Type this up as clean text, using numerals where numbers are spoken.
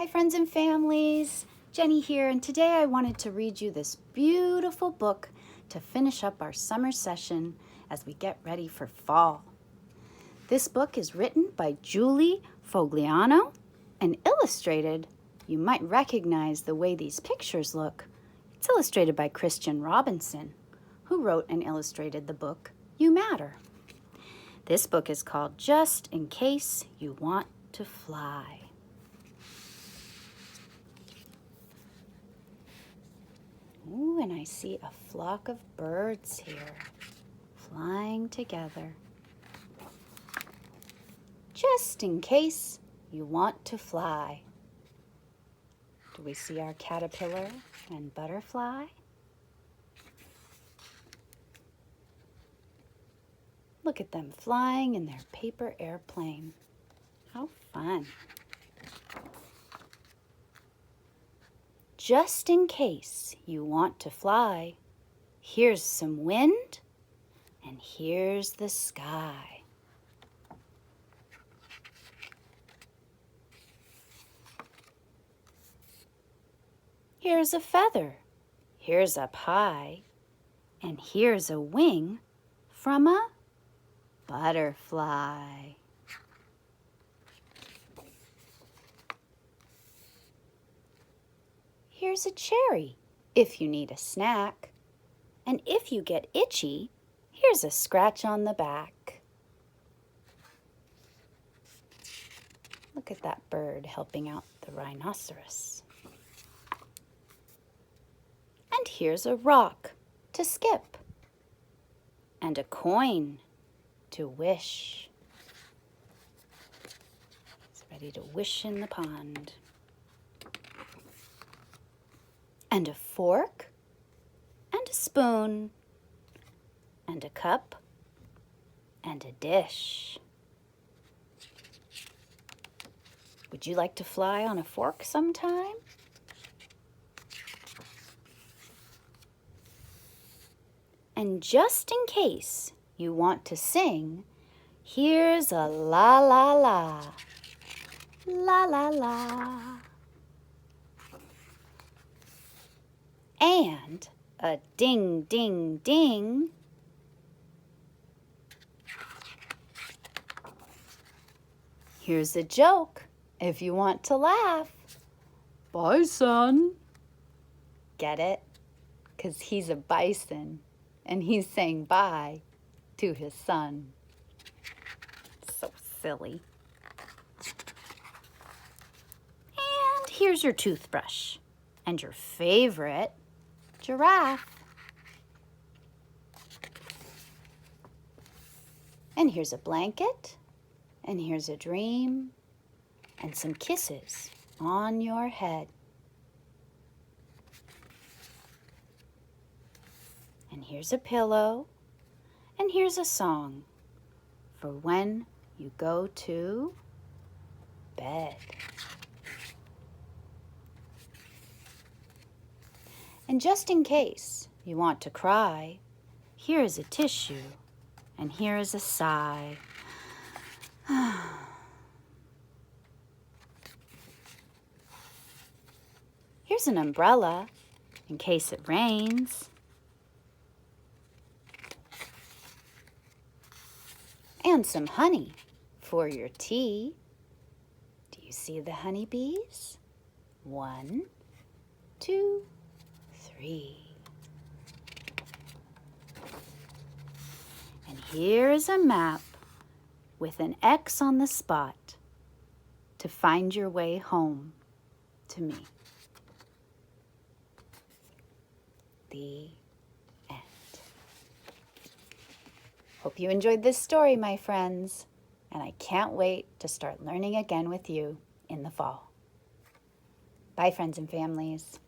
Hi friends and families, Jenny here, and today I wanted to read you this beautiful book to finish up our summer session as we get ready for fall. This book is written by Julie Fogliano and illustrated. You might recognize the way these pictures look. It's illustrated by Christian Robinson, who wrote and illustrated the book You Matter. This book is called Just in Case You Want to Fly. Ooh, and I see a flock of birds here, flying together. Just in case you want to fly. Do we see our caterpillar and butterfly? Look at them flying in their paper airplane. How fun. Just in case you want to fly, here's some wind and here's the sky. Here's a feather, here's a pie, and here's a wing from a butterfly. Here's a cherry if you need a snack. And if you get itchy, here's a scratch on the back. Look at that bird helping out the rhinoceros. And here's a rock to skip. And a coin to wish. It's ready to wish in the pond. And a fork, and a spoon, and a cup, and a dish. Would you like to fly on a fork sometime? And just in case you want to sing, here's a la la la, la la la. And a ding, ding, ding. Here's a joke if you want to laugh. Bye, son. Get it? 'Cause he's a bison and he's saying bye to his son. So silly. And here's your toothbrush and your favorite giraffe. And here's a blanket, and here's a dream, and some kisses on your head. And here's a pillow, and here's a song for when you go to bed. And just in case you want to cry, here is a tissue, and here is a sigh. Here's an umbrella in case it rains. And some honey for your tea. Do you see the honeybees? 1, 2, 3. And here is a map with an X on the spot to find your way home to me. The end. Hope you enjoyed this story, my friends, and I can't wait to start learning again with you in the fall. Bye, friends and families.